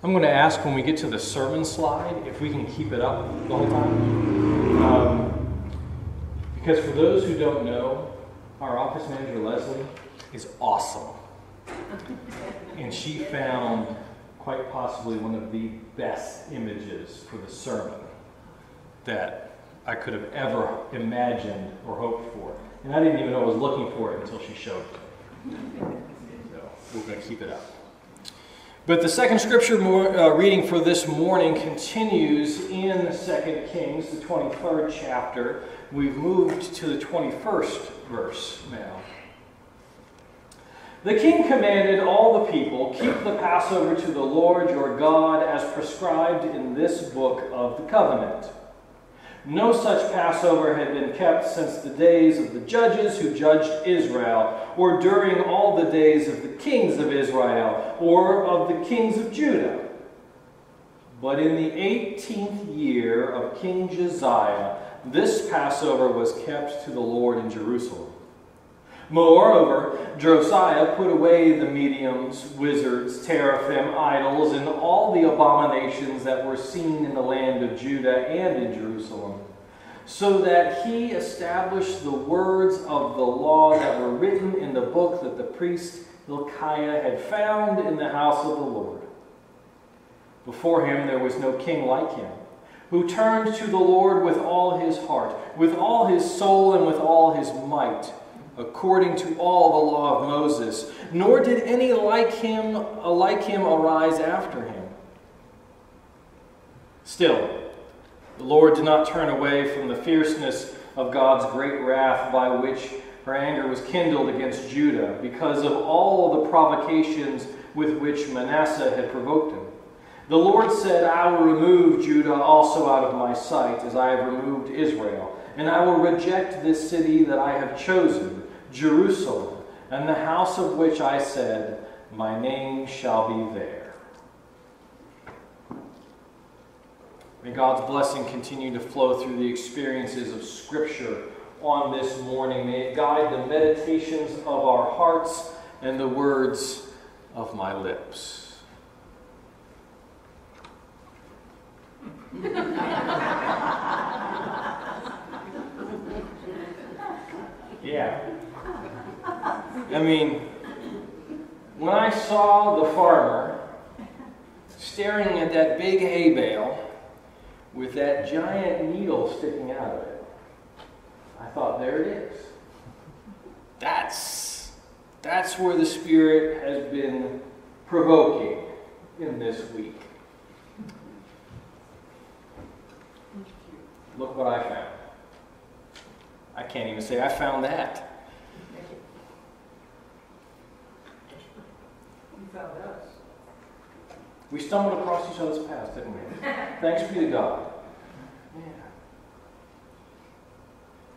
I'm going to ask when we get to the sermon slide if we can keep it up the whole time. Because for those who don't know, our office manager, Leslie, is awesome. And she found quite possibly one of the best images for the sermon that I could have ever imagined or hoped for. And I didn't even know I was looking for it until she showed it. So we're going to keep it up. But the second scripture reading for this morning continues in 2 Kings, the 23rd chapter. We've moved to the 21st verse now. The king commanded all the people, keep the Passover to the Lord your God as prescribed in this book of the covenant. No such Passover had been kept since the days of the judges who judged Israel, or during all the days of the kings of Israel, or of the kings of Judah. But in the 18th year of King Josiah, this Passover was kept to the Lord in Jerusalem. Moreover, Josiah put away the mediums, wizards, teraphim, idols, and all the abominations that were seen in the land of Judah and in Jerusalem, so that he established the words of the law that were written in the book that the priest Hilkiah had found in the house of the Lord. Before him there was no king like him, who turned to the Lord with all his heart, with all his soul, and with all his might, according to all the law of Moses, nor did any like him arise after him. Still, the Lord did not turn away from the fierceness of God's great wrath by which her anger was kindled against Judah, because of all the provocations with which Manasseh had provoked him. The Lord said, I will remove Judah also out of my sight, as I have removed Israel, and I will reject this city that I have chosen, Jerusalem, and the house of which I said, my name shall be there. May God's blessing continue to flow through the experiences of Scripture on this morning. May it guide the meditations of our hearts and the words of my lips. Yeah. I mean, when I saw the farmer staring at that big hay bale with that giant needle sticking out of it, I thought, there it is. That's where the Spirit has been provoking in this week. Look what I found. I can't even say I found that. You found us. We stumbled across each other's paths, didn't we? Thanks be to God. Yeah.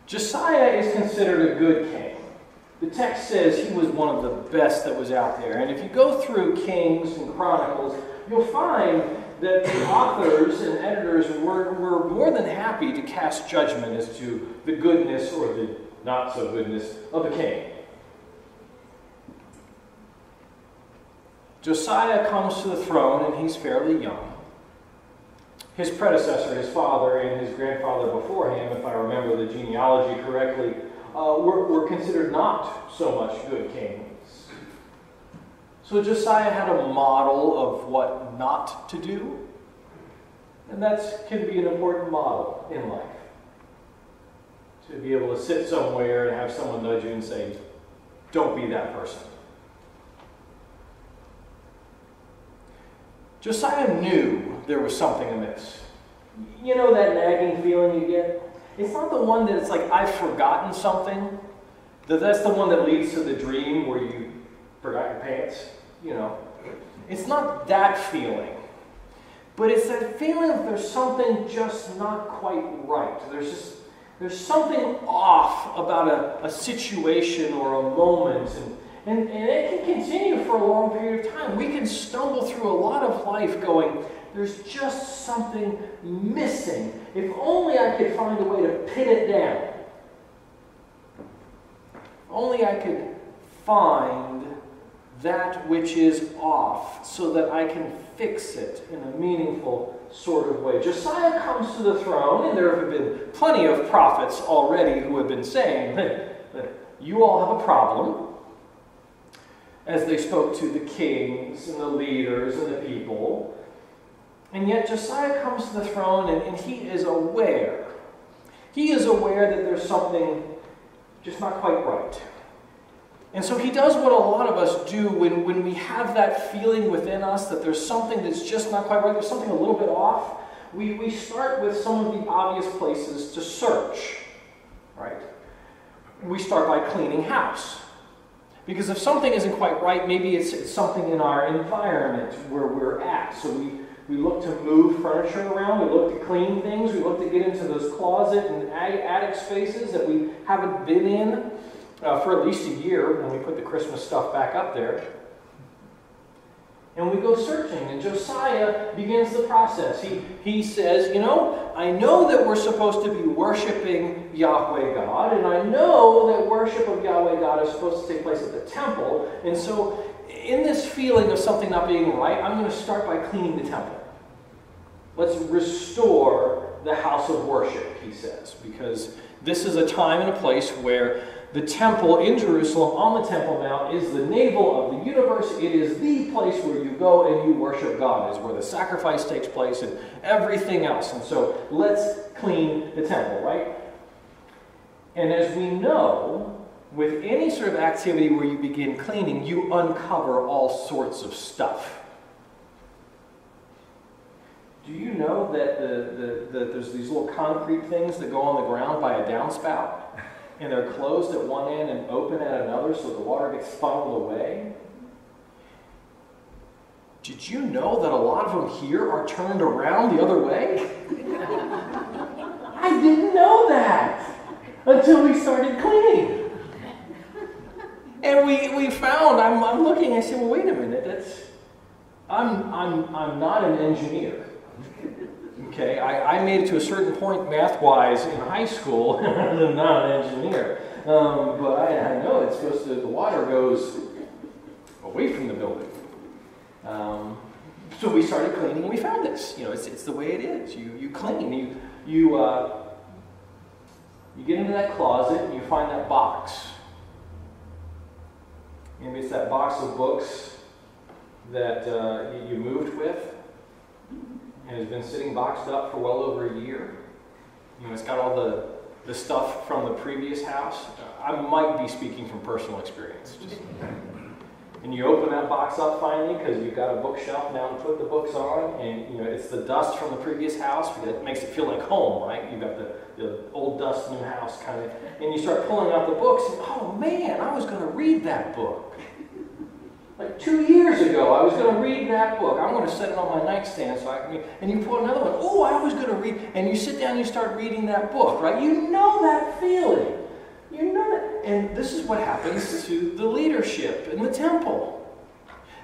Josiah is considered a good king. The text says he was one of the best that was out there. And if you go through Kings and Chronicles, you'll find that the authors and editors were more than happy to cast judgment as to the goodness or the not-so-goodness of the king. Josiah comes to the throne, and he's fairly young. His predecessor, his father, and his grandfather before him, if I remember the genealogy correctly, were considered not so much good kings. So Josiah had a model of what not to do, and that can be an important model in life. To be able to sit somewhere and have someone nudge you and say, don't be that person. Josiah knew there was something amiss. You know that nagging feeling you get? It's not the one that it's like, I've forgotten something. That's the one that leads to the dream where you forgot your pants, you know. It's not that feeling. But it's that feeling that there's something just not quite right. There's something off about a situation or a moment. And it can continue for a long period of time. We can stumble through a lot of life going, there's just something missing. If only I could find a way to pin it down. If only I could find that which is off so that I can fix it in a meaningful sort of way. Josiah comes to the throne, and there have been plenty of prophets already who have been saying that you all have a problem, as they spoke to the kings and the leaders and the people. And yet Josiah comes to the throne, and he is aware. He is aware that there's something just not quite right. And so he does what a lot of us do when we have that feeling within us that there's something that's just not quite right, there's something a little bit off. We start with some of the obvious places to search, right? We start by cleaning house. Because if something isn't quite right, maybe it's something in our environment where we're at. So we look to move furniture around, we look to clean things, we look to get into those closet and attic spaces that we haven't been in for at least a year when we put the Christmas stuff back up there. And we go searching, and Josiah begins the process. He says, you know, I know that we're supposed to be worshiping Yahweh God, and I know that worship of Yahweh God is supposed to take place at the temple, and so in this feeling of something not being right, I'm going to start by cleaning the temple. Let's restore the house of worship, he says, because this is a time and a place where the temple in Jerusalem on the Temple Mount is the navel of the universe. It is the place where you go and you worship God. It is where the sacrifice takes place and everything else. And so let's clean the temple, right? And as we know, with any sort of activity where you begin cleaning, you uncover all sorts of stuff. Do you know that there's these little concrete things that go on the ground by a downspout? And they're closed at one end and open at another so the water gets funneled away? Did you know that a lot of them here are turned around the other way? I didn't know that until we started cleaning. And we found, I'm looking, I said, well, wait a minute, I'm not an engineer. Okay, I made it to a certain point math-wise in high school, and I'm not an engineer. But I know it's supposed to, the water goes away from the building. So we started cleaning, and we found this. You know, it's the way it is. You clean. You get into that closet, and you find that box. Maybe it's that box of books that you moved with, and has been sitting boxed up for well over a year. You know, it's got all the stuff from the previous house. I might be speaking from personal experience. And you open that box up finally because you've got a bookshelf now to put the books on, and you know it's the dust from the previous house because it makes it feel like home, right? You've got the old dust, new house kind of, and you start pulling out the books, and oh man, I was going to read that book. Like 2 years ago, I was going to read that book. I'm going to set it on my nightstand so I can read. And you pull another one. Oh, I was going to read. And you sit down and you start reading that book, right? You know that feeling. You know it. And this is what happens to the leadership in the temple.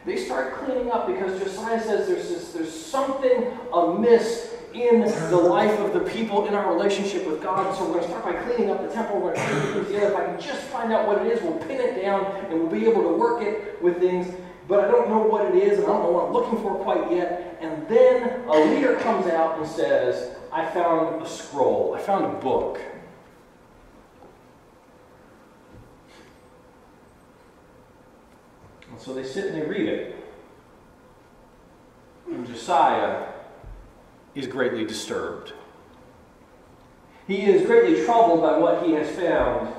They start cleaning up because Josiah says there's something amiss in the life of the people in our relationship with God. And so we're going to start by cleaning up the temple. We're going to put things together. If I can just find out what it is, we'll pin it down and we'll be able to work it with things. But I don't know what it is, and I don't know what I'm looking for quite yet. And then a leader comes out and says, I found a scroll. I found a book. And so they sit and they read it. And Josiah is greatly disturbed. He is greatly troubled by what he has found,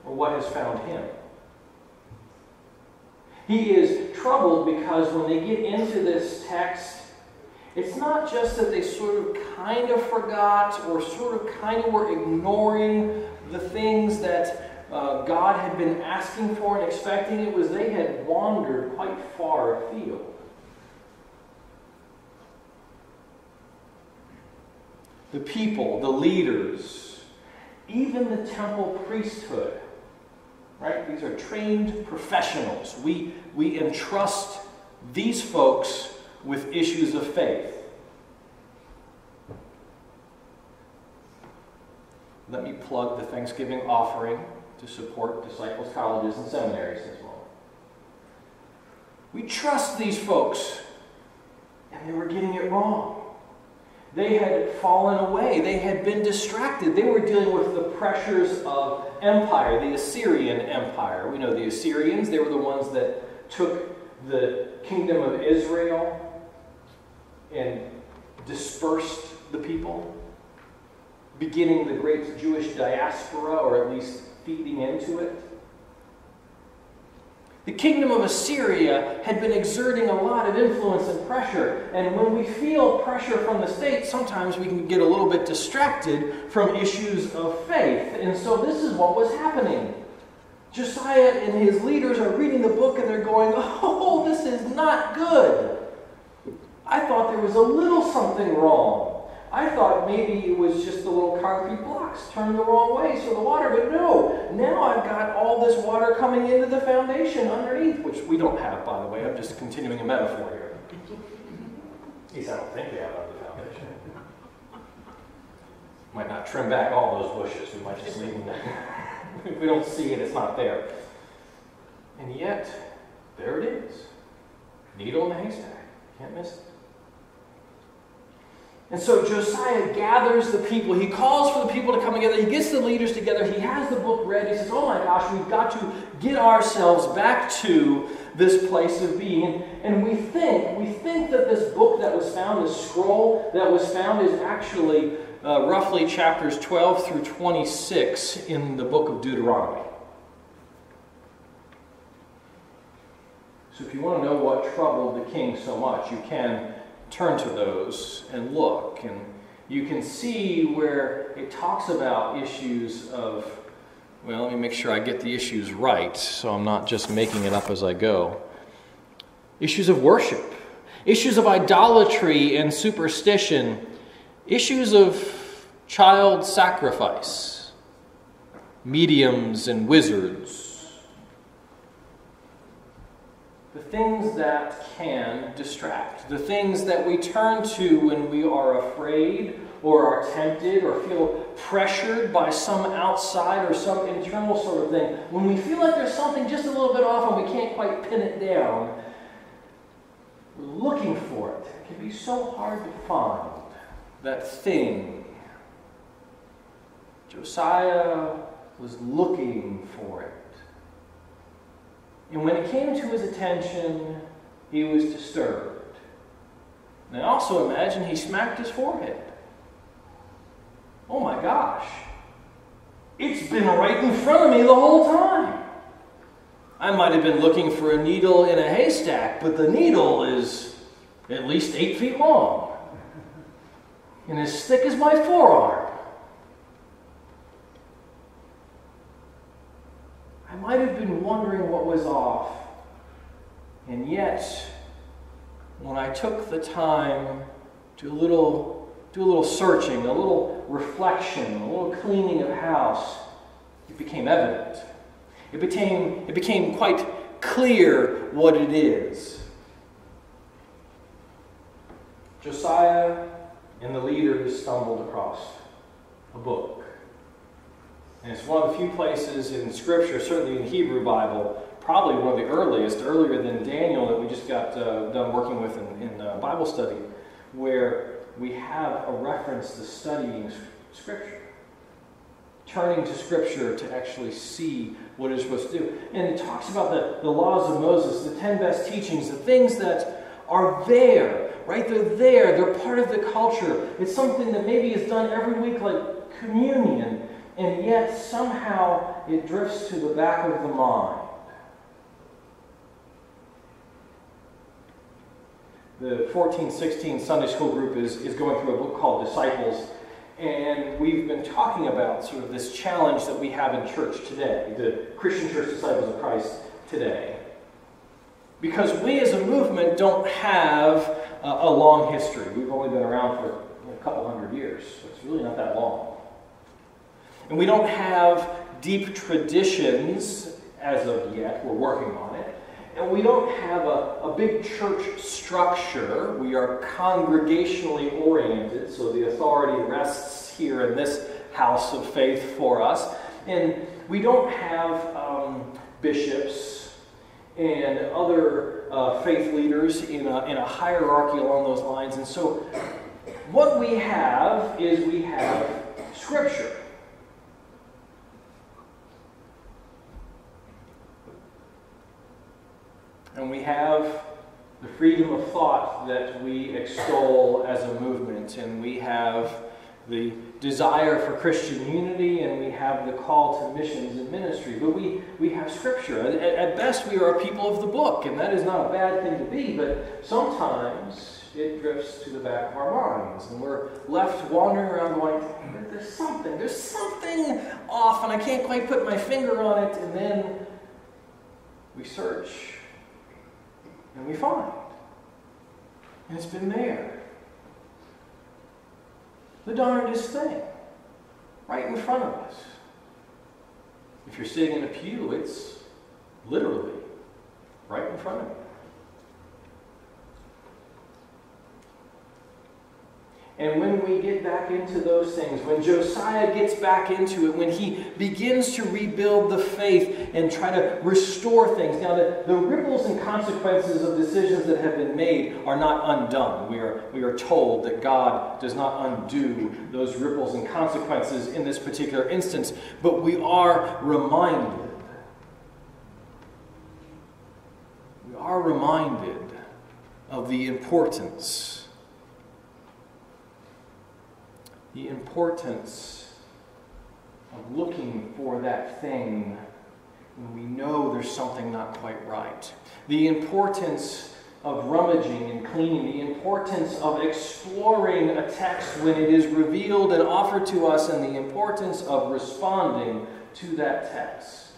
or what has found him. He is troubled because when they get into this text, it's not just that they sort of kind of forgot or sort of kind of were ignoring the things that God had been asking for and expecting. It was they had wandered quite far afield. The people, the leaders, even the temple priesthood, right? These are trained professionals. We entrust these folks with issues of faith. Let me plug the Thanksgiving offering to support disciples' colleges and seminaries this month. We trust these folks. And they were getting it wrong. They had fallen away. They had been distracted. They were dealing with the pressures of empire, the Assyrian Empire. We know the Assyrians. They were the ones that took the kingdom of Israel and dispersed the people, beginning the great Jewish diaspora, or at least feeding into it. The kingdom of Assyria had been exerting a lot of influence and pressure, and when we feel pressure from the state, sometimes we can get a little bit distracted from issues of faith. And so this is what was happening. Josiah and his leaders are reading the book and they're going, "Oh, this is not good. I thought there was a little something wrong. I thought maybe it was just the little concrete blocks turned the wrong way, so the water, but no. Now I've got all this water coming into the foundation underneath," which we don't have, by the way. I'm just continuing a metaphor here. At least I don't think we have under the foundation. Might not trim back all those bushes. We might just leave them there. If we don't see it, it's not there. And yet, there it is. Needle in the haystack. Can't miss it. And so Josiah gathers the people. He calls for the people to come together. He gets the leaders together. He has the book read. He says, "Oh my gosh, we've got to get ourselves back to this place of being." And we think that this book that was found, this scroll that was found, is actually roughly chapters 12 through 26 in the book of Deuteronomy. So if you want to know what troubled the king so much, you can turn to those and look, and you can see where it talks about issues of, well, let me make sure I get the issues right so I'm not just making it up as I go. Issues of worship, issues of idolatry and superstition, issues of child sacrifice, mediums and wizards. The things that can distract, the things that we turn to when we are afraid or are tempted or feel pressured by some outside or some internal sort of thing. When we feel like there's something just a little bit off and we can't quite pin it down, we're looking for it. It can be so hard to find that thing. Josiah was looking for it. And when it came to his attention, he was disturbed. And I also imagine he smacked his forehead. Oh my gosh. It's been right in front of me the whole time. I might have been looking for a needle in a haystack, but the needle is at least 8 feet long and as thick as my forearm. I might have been wondering what was off, and yet, when I took the time to do a little searching, a little reflection, a little cleaning of house, it became evident. It became quite clear what it is. Josiah and the leaders stumbled across a book. And it's one of the few places in Scripture, certainly in the Hebrew Bible, probably one of the earliest, earlier than Daniel that we just got done working with in Bible study, where we have a reference to studying Scripture. Turning to Scripture to actually see what it's supposed to do. And it talks about the laws of Moses, the 10 best teachings, the things that are there, right? They're there. They're part of the culture. It's something that maybe is done every week, like communion. And yet, somehow, it drifts to the back of the mind. The 14-16 Sunday school group is going through a book called Disciples. And we've been talking about sort of this challenge that we have in church today, the Christian Church Disciples of Christ today. Because we as a movement don't have a long history. We've only been around for a couple hundred years, so it's really not that long. And we don't have deep traditions as of yet. We're working on it. And we don't have a big church structure. We are congregationally oriented, so the authority rests here in this house of faith for us. And we don't have bishops and other faith leaders in a hierarchy along those lines. And so what we have is we have Scripture. And we have the freedom of thought that we extol as a movement. And we have the desire for Christian unity, and we have the call to missions and ministry. But we have Scripture. At best, we are a people of the book, and that is not a bad thing to be, but sometimes it drifts to the back of our minds, and we're left wandering around going, there's something off, and I can't quite put my finger on it, and then we search, and we find. And it's been there. The darndest thing, right in front of us. If you're sitting in a pew, it's literally right in front of you. And when we get back into those things, when Josiah gets back into it, when he begins to rebuild the faith and try to restore things. Now, the ripples and consequences of decisions that have been made are not undone. We are told that God does not undo those ripples and consequences in this particular instance, but we are reminded. We are reminded of the importance of looking for that thing when we know there's something not quite right. The importance of rummaging and cleaning. The importance of exploring a text when it is revealed and offered to us, and the importance of responding to that text.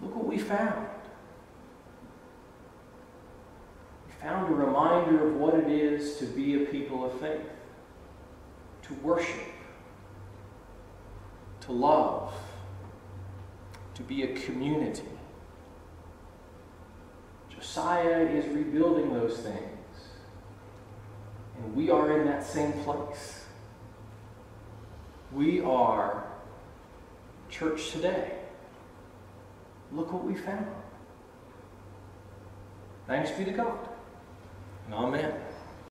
Look what we found. We found a reminder of what it is to be a people of faith. To worship, to love, to be a community. Josiah is rebuilding those things, and we are in that same place. We are church today. Look what we found. Thanks be to God, and amen.